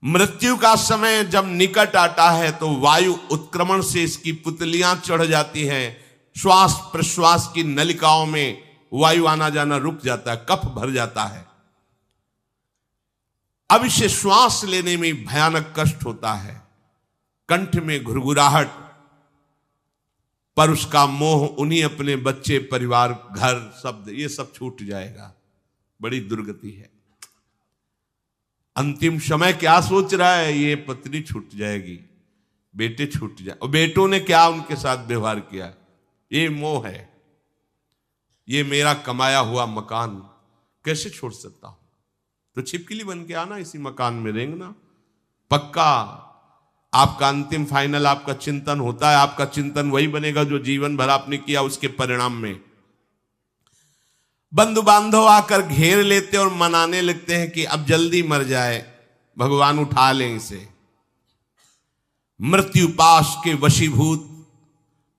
मृत्यु का समय जब निकट आता है तो वायु उत्क्रमण से इसकी पुतलियां चढ़ जाती हैं, श्वास प्रश्वास की नलिकाओं में वायु आना जाना रुक जाता है, कफ भर जाता है। अब इसे श्वास लेने में भयानक कष्ट होता है, कंठ में घुरघुराहट, पर उसका मोह उन्हीं अपने बच्चे, परिवार, घर, शब्द, ये सब छूट जाएगा। बड़ी दुर्गति है। अंतिम समय क्या सोच रहा है, ये पत्नी छूट जाएगी, बेटे छूट जाए, और बेटों ने क्या उनके साथ व्यवहार किया, ये मोह है, ये मेरा कमाया हुआ मकान, कैसे छोड़ सकता हूं? तो छिपकली बन के आना, इसी मकान में रेंगना। पक्का आपका अंतिम फाइनल आपका चिंतन होता है, आपका चिंतन वही बनेगा जो जीवन भर आपने किया, उसके परिणाम में बंधु बांधव आकर घेर लेते और मनाने लगते हैं कि अब जल्दी मर जाए, भगवान उठा लें इसे। मृत्यु पाश के वशीभूत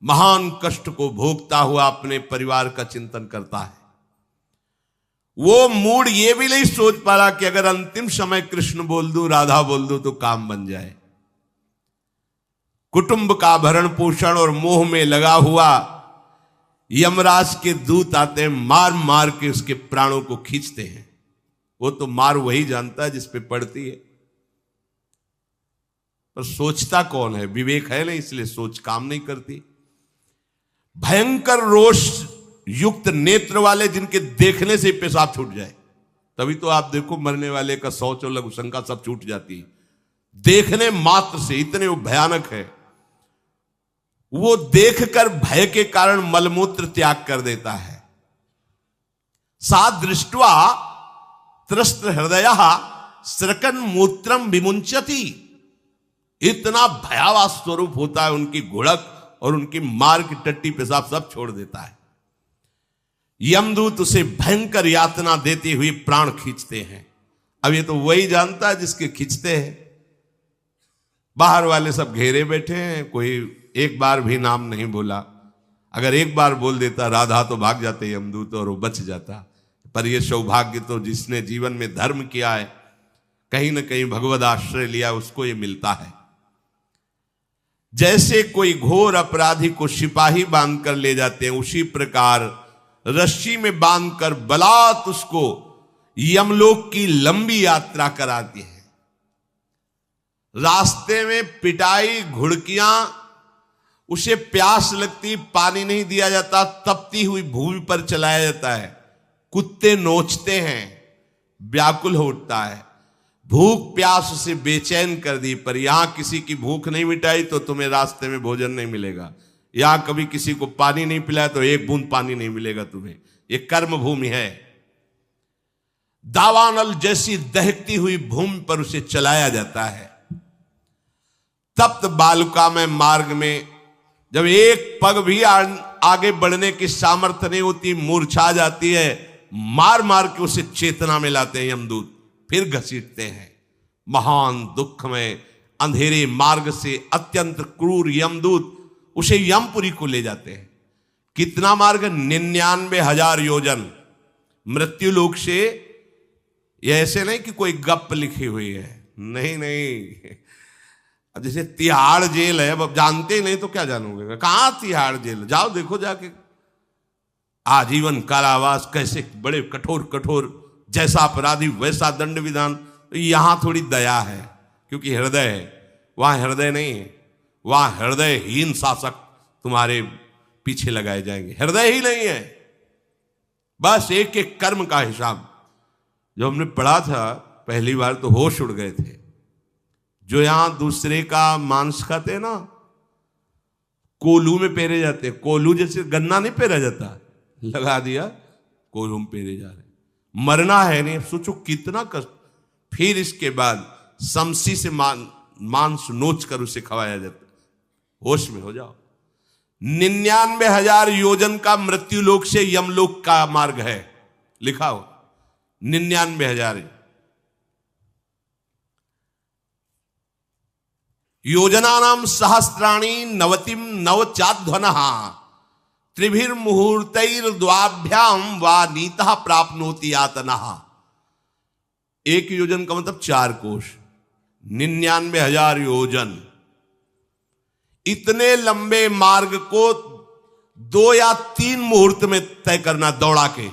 महान कष्ट को भोगता हुआ अपने परिवार का चिंतन करता है। वो मूड ये भी नहीं सोच पा रहा कि अगर अंतिम समय कृष्ण बोल दूं, राधा बोल दूं तो काम बन जाए। कुटुंब का भरण पोषण और मोह में लगा हुआ यमराज के दूत आते हैं, मार मार के उसके प्राणों को खींचते हैं। वो तो मार वही जानता है जिस पे पड़ती है, पर सोचता कौन है? विवेक है नहीं, इसलिए सोच काम नहीं करती। भयंकर रोष युक्त नेत्र वाले, जिनके देखने से पेशाब छूट जाए। तभी तो आप देखो मरने वाले का शौच और लघु शंका सब छूट जाती है, देखने मात्र से। इतने वो भयानक है, वो देखकर भय के कारण मलमूत्र त्याग कर देता है। सा दृष्ट्वा त्रस्त हृदय स्रकन मूत्रम विमुंचति। इतना भयावह स्वरूप होता है उनकी घुड़क, और उनकी मार की टट्टी पेशाब सब छोड़ देता है। यमदूत उसे भयंकर यातना देते हुए प्राण खींचते हैं। अब ये तो वही जानता है जिसके खींचते हैं। बाहर वाले सब घेरे बैठे हैं, कोई एक बार भी नाम नहीं बोला। अगर एक बार बोल देता राधा तो भाग जाते यमदूत और वो बच जाता। पर यह सौभाग्य तो जिसने जीवन में धर्म किया है, कहीं ना कहीं भगवद आश्रय लिया, उसको ये मिलता है। जैसे कोई घोर अपराधी को सिपाही बांधकर ले जाते हैं, उसी प्रकार रस्सी में बांधकर बलात् उसको यमलोक की लंबी यात्रा कराती है। रास्ते में पिटाई, घुड़कियां, उसे प्यास लगती, पानी नहीं दिया जाता, तपती हुई भूमि पर चलाया जाता है। कुत्ते नोचते हैं, व्याकुल हो उठता है। भूख प्यास उसे बेचैन कर दी, पर यहां किसी की भूख नहीं मिटाई तो तुम्हें रास्ते में भोजन नहीं मिलेगा। यहां कभी किसी को पानी नहीं पिलाया तो एक बूंद पानी नहीं मिलेगा तुम्हें। यह कर्म भूमि है। दावानल जैसी दहकती हुई भूमि पर उसे चलाया जाता है। तप्त बालुका में मार्ग में जब एक पग भी आगे बढ़ने की सामर्थ्य नहीं होती, मूर्छा जाती है, मार मार के उसे चेतना में लाते हैं यमदूत, फिर घसीटते हैं। महान दुख में अंधेरे मार्ग से अत्यंत क्रूर यमदूत उसे यमपुरी को ले जाते हैं। कितना मार्ग? 99,000 योजन मृत्यु लोक से। यह ऐसे नहीं कि कोई गप लिखी हुई है, नहीं नहीं। अब जैसे तिहाड़ जेल है, अब जानते ही नहीं तो क्या जानोगे? कहां तिहाड़ जेल? जाओ देखो जाके। आजीवन कारावास, कैसे बड़े कठोर कठोर, जैसा अपराधी वैसा दंड विधान। तो यहां थोड़ी दया है क्योंकि हृदय है, वहां हृदय नहीं है। वहां हृदयहीन शासक तुम्हारे पीछे लगाए जाएंगे। हृदय ही नहीं है, बस एक एक कर्म का हिसाब। जो हमने पढ़ा था पहली बार तो होश उड़ गए थे। जो यहां दूसरे का मांस खाते हैं ना, कोल्हू में पेरे जाते हैं। कोल्हू जैसे गन्ना नहीं पेरा जाता, लगा दिया, कोल्हू में पेरे जा रहे। मरना है नहीं, सोचो कितना कष्ट। फिर इसके बाद समसी से मांस नोच कर उसे खवाया जाता। होश में हो जाओ। 99,000 योजन का मृत्यु लोक से यमलोक का मार्ग है, लिखा हो 99,000 योजना नाम सहस्राणी नवतिम नवचाध्वनः त्रिभिर्मुहूर्तैर्द्वाभ्याम वा नीतः प्राप्नोति यातनः। एक योजन का मतलब 4 कोश, 99,000 योजन। इतने लंबे मार्ग को 2 या 3 मुहूर्त में तय करना, दौड़ा के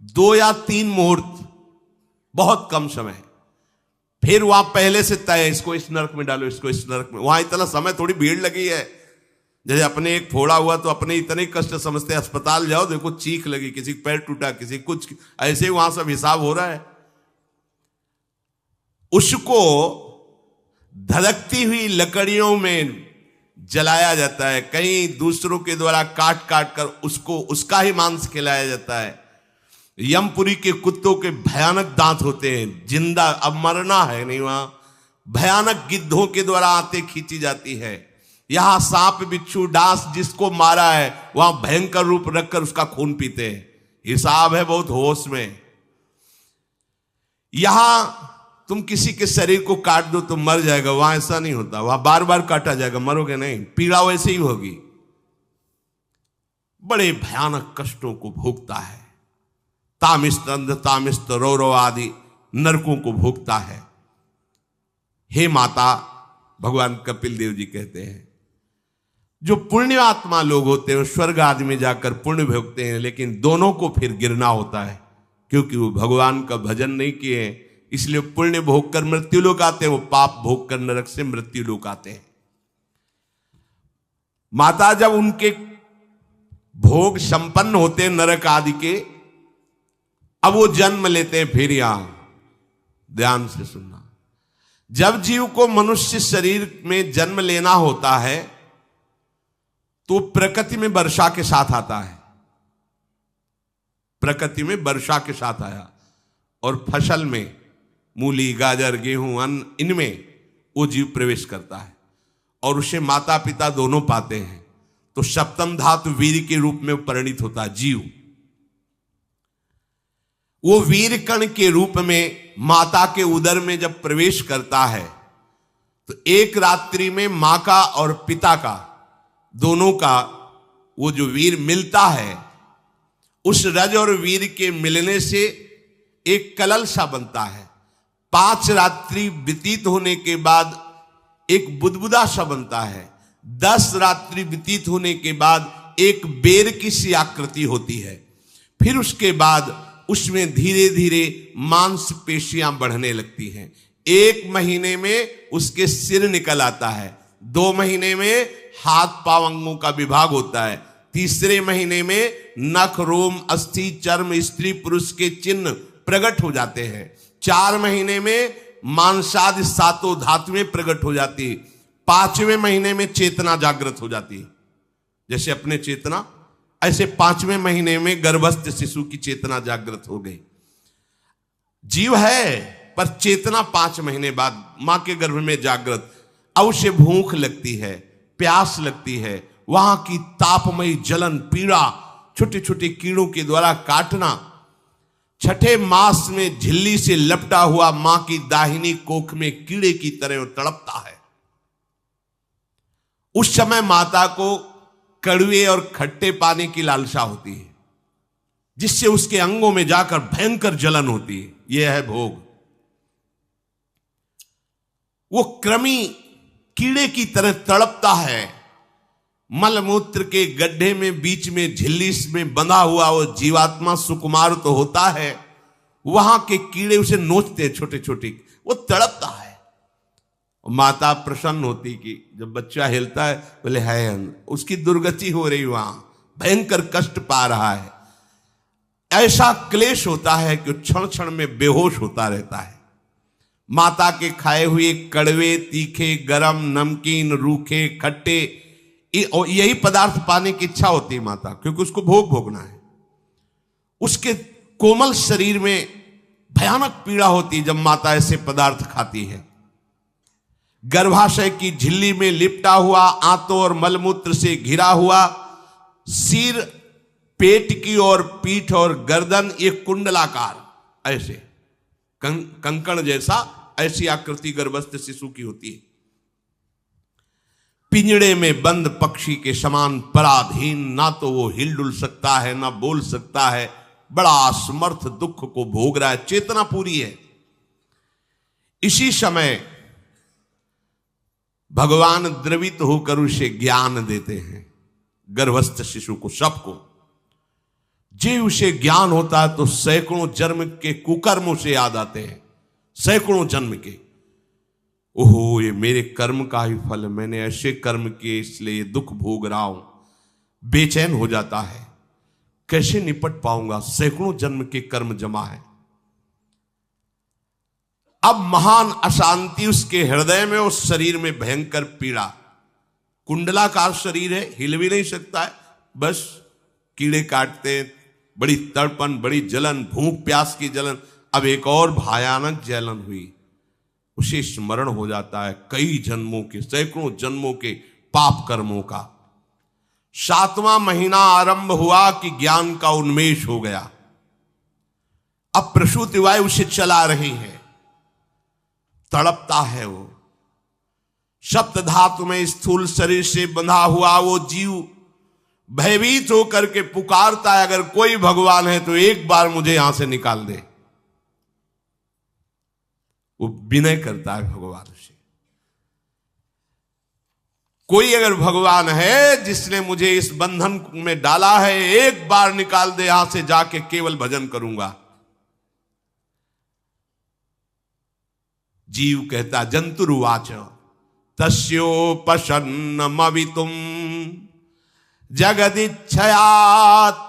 2 या 3 मुहूर्त, बहुत कम समय। फिर वहां पहले से तय, इसको इस नरक में डालो, इसको इस नरक में। वहां इतना समय, थोड़ी भीड़ लगी है। जैसे अपने एक फोड़ा हुआ तो अपने इतने कष्ट समझते, अस्पताल जाओ देखो चीख लगी, किसी पैर टूटा, किसी कुछ, ऐसे वहां सब हिसाब हो रहा है। उसको धधकती हुई लकड़ियों में जलाया जाता है, कहीं दूसरों के द्वारा काट काट कर उसको उसका ही मांस खिलाया जाता है। यमपुरी के कुत्तों के भयानक दांत होते हैं, जिंदा, अब मरना है नहीं, वहां भयानक गिद्धों के द्वारा आंतें खींची जाती है। यहां सांप बिच्छू डांस जिसको मारा है वहां भयंकर रूप रखकर उसका खून पीते हैं। हिसाब है बहुत होश में। यहां तुम किसी के शरीर को काट दो तो मर जाएगा, वहां ऐसा नहीं होता, वहां बार बार काटा जाएगा, मरोगे नहीं, पीड़ा वैसे ही होगी। बड़े भयानक कष्टों को भोगता है, तामिस्त अंध तामिस्त रौरव आदि नरकों को भोगता है। हे माता, भगवान कपिल देव जी कहते हैं, जो पुण्य आत्मा लोग होते हैं स्वर्ग आदि में जाकर पुण्य भोगते हैं, लेकिन दोनों को फिर गिरना होता है, क्योंकि वो भगवान का भजन नहीं किए, इसलिए पुण्य भोग कर मृत्यु लोक आते हैं, वो पाप भोग कर नरक से मृत्यु लोक आते हैं। माता जब उनके भोग संपन्न होते हैं नरक आदि के, अब वो जन्म लेते हैं। फिर यहां ध्यान से सुनना, जब जीव को मनुष्य शरीर में जन्म लेना होता है तो प्रकृति में वर्षा के साथ आता है, प्रकृति में वर्षा के साथ आया, और फसल में मूली गाजर गेहूं अन्न इनमें वो जीव प्रवेश करता है और उसे माता पिता दोनों पाते हैं, तो सप्तम धातु वीर के रूप में परिणित होता है जीव। वो वीर कण के रूप में माता के उदर में जब प्रवेश करता है तो एक रात्रि में मां का और पिता का दोनों का वो जो वीर मिलता है, उस रज और वीर के मिलने से एक कलल सा बनता है। 5 रात्रि व्यतीत होने के बाद एक बुदबुदा सा बनता है। 10 रात्रि व्यतीत होने के बाद एक बेर की सी आकृति होती है। फिर उसके बाद उसमें धीरे धीरे मांसपेशियां बढ़ने लगती हैं। 1 महीने में उसके सिर निकल आता है, 2 महीने में हाथ पांव अंगों का विभाग होता है, तीसरे महीने में नख रोम अस्थि चर्म स्त्री पुरुष के चिन्ह प्रकट हो जाते हैं, 4 महीने में मांसादि 7 धातुएं प्रकट हो जाती है, 5वें महीने में चेतना जागृत हो जाती है। जैसे अपने चेतना, ऐसे 5वें महीने में गर्भस्थ शिशु की चेतना जागृत हो गई। जीव है पर चेतना 5 महीने बाद मां के गर्भ में जागृत। अब उसे भूख लगती है, प्यास लगती है, वहां की तापमयी जलन पीड़ा, छोटे छोटे कीड़ों के द्वारा काटना, 6ठे मास में झिल्ली से लपटा हुआ मां की दाहिनी कोख में कीड़े की तरह तड़पता है। उस समय माता को कड़वे और खट्टे पानी की लालसा होती है, जिससे उसके अंगों में जाकर भयंकर जलन होती है। यह है भोग। वो कृमि कीड़े की तरह तड़पता है। मलमूत्र के गड्ढे में बीच में झिल्ली में बंधा हुआ वो जीवात्मा सुकुमार तो होता है, वहां के कीड़े उसे नोचते छोटे छोटे, वो तड़पता है। माता प्रसन्न होती कि जब बच्चा हिलता है, बोले है उसकी दुर्गति हो रही, वहां भयंकर कष्ट पा रहा है। ऐसा क्लेश होता है कि क्षण क्षण में बेहोश होता रहता है। माता के खाए हुए कड़वे तीखे गरम नमकीन रूखे खट्टे यही पदार्थ पाने की इच्छा होती है माता, क्योंकि उसको भोग भोगना है। उसके कोमल शरीर में भयानक पीड़ा होती है जब माता ऐसे पदार्थ खाती है। गर्भाशय की झिल्ली में लिपटा हुआ, आंतों और मलमूत्र से घिरा हुआ सिर, पेट की और पीठ और गर्दन, ये कुंडलाकार ऐसे कंकण जैसा ऐसी आकृति गर्भस्थ शिशु की होती है। पिंजड़े में बंद पक्षी के समान पराधीन, ना तो वो हिलडुल सकता है ना बोल सकता है, बड़ा असमर्थ दुख को भोग रहा है, चेतना पूरी है। इसी समय भगवान द्रवित होकर उसे ज्ञान देते हैं, गर्भस्थ शिशु को, सबको। जे उसे ज्ञान होता है तो सैकड़ों जन्म के कुकर्मों से याद आते हैं, सैकड़ों जन्म के। ओहो, ये मेरे कर्म का ही फल, मैंने ऐसे कर्म किए इसलिए दुख भोग रहा हूं। बेचैन हो जाता है, कैसे निपट पाऊंगा, सैकड़ों जन्म के कर्म जमा है। अब महान अशांति उसके हृदय में, उस शरीर में भयंकर पीड़ा। कुंडलाकार शरीर है, हिल भी नहीं सकता है, बस कीड़े काटते, बड़ी तड़पन, बड़ी जलन, भूख प्यास की जलन, अब एक और भयानक जलन हुई। उसे स्मरण हो जाता है कई जन्मों के, सैकड़ों जन्मों के पाप कर्मों का। 7वां महीना आरंभ हुआ कि ज्ञान का उन्मेष हो गया। अब प्रसूति वायु उसे चला रही है, तड़पता है वो। सप्त धातु में स्थूल शरीर से बंधा हुआ वो जीव भयभीत होकर के पुकारता है, अगर कोई भगवान है तो एक बार मुझे यहां से निकाल दे। वो विनय करता है भगवान से, कोई अगर भगवान है जिसने मुझे इस बंधन में डाला है, एक बार निकाल दे यहां से, जाके केवल भजन करूंगा। जीव कहता, जंतुरुवाच तस्योपशन्नमवितुम जगदिच्छयात्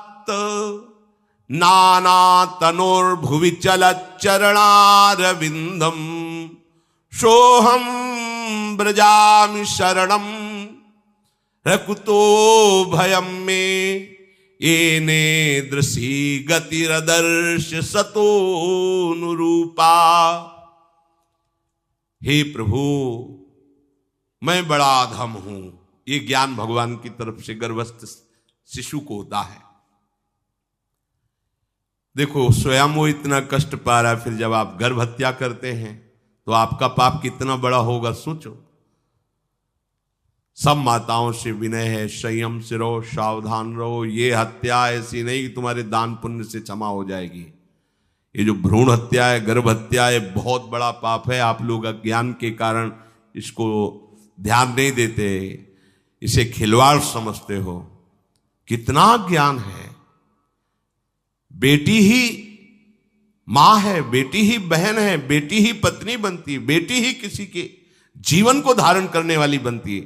नाना तनोर्भुवि चलच्चरणारविंदम सोहम ब्रजामि शरणम रकुतो भयम में येने दृशी गतिरदर्श सतोनुरूपा। हे प्रभु, मैं बड़ा अधम हूं। ये ज्ञान भगवान की तरफ से गर्भस्थ शिशु को होता है। देखो, स्वयं वो इतना कष्ट पा रहा है, फिर जब आप गर्भ हत्या करते हैं तो आपका पाप कितना बड़ा होगा, सोचो। सब माताओं से विनय है, संयम से रहो, सावधान रहो। ये हत्या ऐसी नहीं कि तुम्हारे दान पुण्य से क्षमा हो जाएगी। ये जो भ्रूण हत्या है, गर्भ हत्या है, बहुत बड़ा पाप है। आप लोग अज्ञान के कारण इसको ध्यान नहीं देते, इसे खिलवाड़ समझते हो। कितना ज्ञान है। बेटी ही मां है, बेटी ही बहन है, बेटी ही पत्नी बनती है, बेटी ही किसी के जीवन को धारण करने वाली बनती है।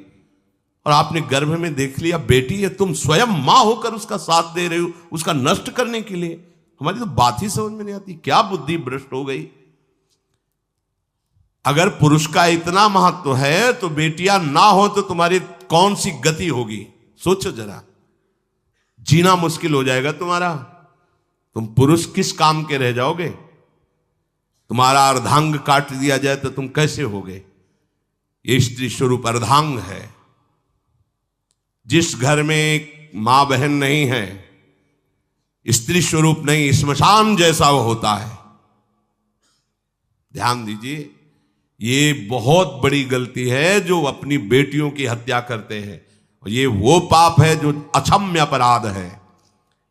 और आपने गर्भ में देख लिया बेटी है, तुम स्वयं मां होकर उसका साथ दे रहे हो, उसका नष्ट करने के लिए। हमारी तो बात ही समझ में नहीं आती, क्या बुद्धि भ्रष्ट हो गई। अगर पुरुष का इतना महत्व है तो बेटियां ना हो तो तुम्हारी कौन सी गति होगी, सोचो जरा। जीना मुश्किल हो जाएगा तुम्हारा। तुम पुरुष किस काम के रह जाओगे। तुम्हारा अर्धांग काट दिया जाए तो तुम कैसे होगे। ये स्त्री स्वरूप अर्धांग है। जिस घर में मां बहन नहीं है, स्त्री स्वरूप नहीं, श्मशान जैसा वो होता है। ध्यान दीजिए, ये बहुत बड़ी गलती है जो अपनी बेटियों की हत्या करते हैं। और ये वो पाप है जो अक्षम्य अपराध है।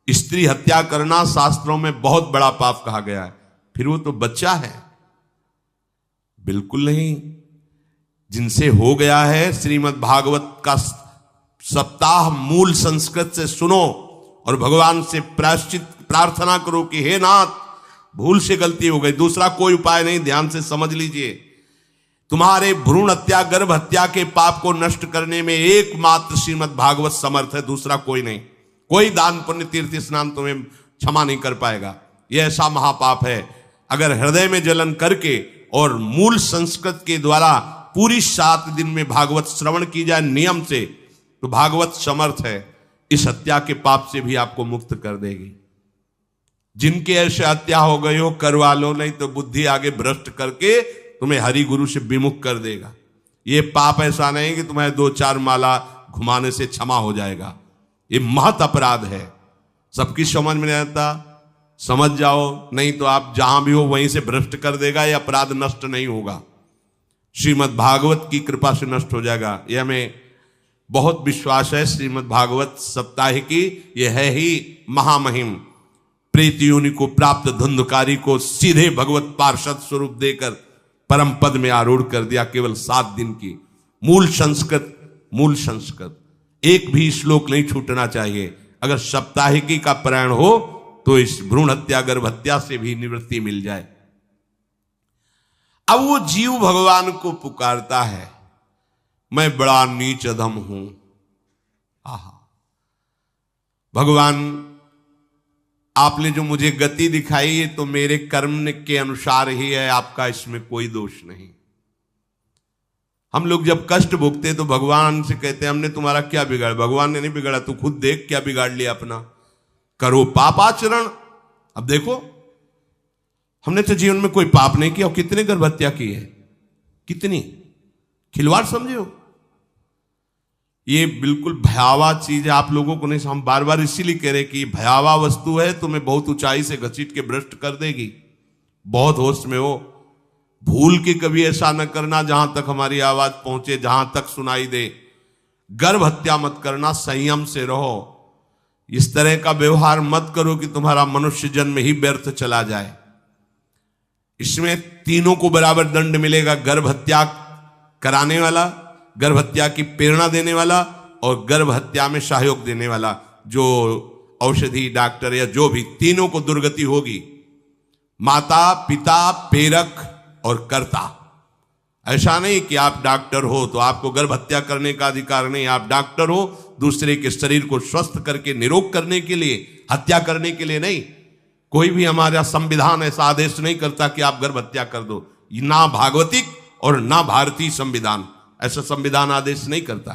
स्त्री हत्या करना शास्त्रों में बहुत बड़ा पाप कहा गया है। फिर वो तो बच्चा है, बिल्कुल नहीं। जिनसे हो गया है, श्रीमद् भागवत का सप्ताह मूल संस्कृत से सुनो और भगवान से प्रायश्चित प्रार्थना करो कि हे नाथ, भूल से गलती हो गई, दूसरा कोई उपाय नहीं। ध्यान से समझ लीजिए, तुम्हारे भ्रूण हत्या, गर्भ हत्या के पाप को नष्ट करने में एकमात्र श्रीमद् भागवत समर्थ है, दूसरा कोई नहीं। कोई दान पुण्य तीर्थ स्नान तुम्हें क्षमा नहीं कर पाएगा। यह ऐसा महापाप है। अगर हृदय में जलन करके और मूल संस्कृत के द्वारा पूरी 7 दिन में भागवत श्रवण की जाए नियम से, तो भागवत समर्थ है, इस हत्या के पाप से भी आपको मुक्त कर देगी। जिनके ऐसे हत्या हो गई हो करवा लो, नहीं तो बुद्धि आगे भ्रष्ट करके तुम्हें हरि गुरु से विमुख कर देगा। ये पाप ऐसा नहीं कि तुम्हें 2-4 माला घुमाने से क्षमा हो जाएगा। ये महत अपराध है। सबकी समझ में नहीं आता, समझ जाओ, नहीं तो आप जहां भी हो वहीं से भ्रष्ट कर देगा। ये अपराध नष्ट नहीं होगा, श्रीमद् भागवत की कृपा से नष्ट हो जाएगा। यह हमें बहुत विश्वास है। श्रीमद् भागवत सप्ताह की यह है ही महामहिम। प्रेत योनि को प्राप्त धुंधकारी को सीधे भगवत पार्षद स्वरूप देकर परम पद में आरूढ़ कर दिया। केवल 7 दिन की मूल संस्कृत एक भी श्लोक नहीं छूटना चाहिए। अगर सप्ताहिकी का पारायण हो तो इस भ्रूण हत्या, गर्भ हत्या से भी निवृत्ति मिल जाए। अब वो जीव भगवान को पुकारता है, मैं बड़ा नीच अधम हूं। आहा, भगवान आपने जो मुझे गति दिखाई है तो मेरे कर्म के अनुसार ही है, आपका इसमें कोई दोष नहीं। हम लोग जब कष्ट भोगते तो भगवान से कहते हैं हमने तुम्हारा क्या बिगाड़ा। भगवान ने नहीं बिगाड़ा, तू खुद देख क्या बिगाड़ लिया अपना। करो पापाचरण। अब देखो, हमने तो जीवन में कोई पाप नहीं किया और कितने गर्भ हत्या की है, कितनी खिलवाड़ समझे हो। ये बिल्कुल भयावह चीज है, आप लोगों को नहीं। हम बार बार इसीलिए कह रहे कि भयावह वस्तु है, तुम्हें बहुत ऊंचाई से घसीट के भ्रष्ट कर देगी। बहुत होश में हो, भूल के कभी ऐसा न करना जहां तक हमारी आवाज पहुंचे, जहां तक सुनाई दे। गर्भ हत्या मत करना, संयम से रहो। इस तरह का व्यवहार मत करो कि तुम्हारा मनुष्य जन्म ही व्यर्थ चला जाए। इसमें तीनों को बराबर दंड मिलेगा, गर्भ हत्या कराने वाला, गर्भ हत्या की प्रेरणा देने वाला और गर्भ हत्या में सहयोग देने वाला। जो औषधि डॉक्टर या जो भी, तीनों को दुर्गति होगी। माता, पिता, प्रेरक और कर्ता। ऐसा नहीं कि आप डॉक्टर हो तो आपको गर्भ हत्या करने का अधिकार नहीं। आप डॉक्टर हो दूसरे के शरीर को स्वस्थ करके निरोग करने के लिए, हत्या करने के लिए नहीं। कोई भी हमारा संविधान ऐसा आदेश नहीं करता कि आप गर्भ हत्या कर दो। ना भागवतिक और ना भारतीय संविधान ऐसा संविधान आदेश नहीं करता।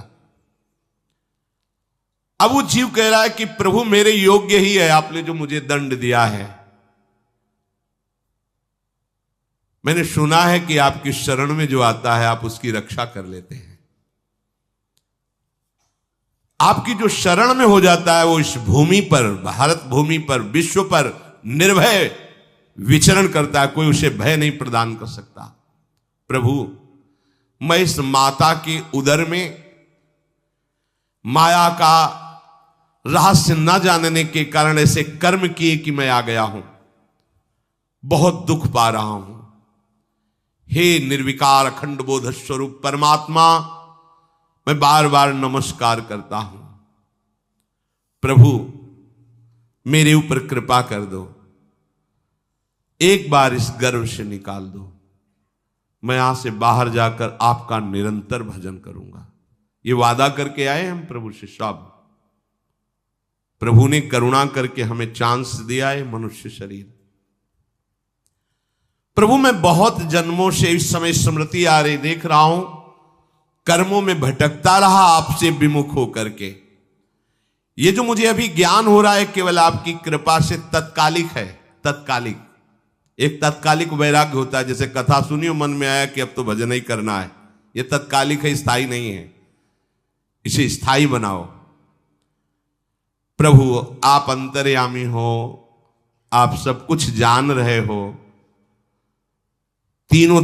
अब वो जीव कह रहा है कि प्रभु मेरे योग्य ही है, आपने जो मुझे दंड दिया है। मैंने सुना है कि आपकी शरण में जो आता है आप उसकी रक्षा कर लेते हैं। आपकी जो शरण में हो जाता है वो इस भूमि पर, भारत भूमि पर, विश्व पर निर्भय विचरण करता है। कोई उसे भय नहीं प्रदान कर सकता। प्रभु, मैं इस माता के उदर में माया का रहस्य न जानने के कारण ऐसे कर्म किए कि मैं आ गया हूं। बहुत दुख पा रहा हूं। हे निर्विकार अखंड बोध स्वरूप परमात्मा, मैं बार बार नमस्कार करता हूं। प्रभु, मेरे ऊपर कृपा कर दो, एक बार इस गर्भ से निकाल दो। मैं यहां से बाहर जाकर आपका निरंतर भजन करूंगा। ये वादा करके आए हम प्रभु से सब। प्रभु ने करुणा करके हमें चांस दिया है मनुष्य शरीर। प्रभु, मैं बहुत जन्मों से इस समय स्मृति आ रही, देख रहा हूं कर्मों में भटकता रहा आपसे विमुख होकर के। ये जो मुझे अभी ज्ञान हो रहा है केवल आपकी कृपा से तत्कालिक है। तत्कालिक, एक तत्कालिक वैराग्य होता है। जैसे कथा सुनियो, मन में आया कि अब तो भजन ही करना है। ये तत्कालिक है, स्थायी नहीं है। इसे स्थायी बनाओ। प्रभु, आप अंतर्यामी हो, आप सब कुछ जान रहे हो। तीनों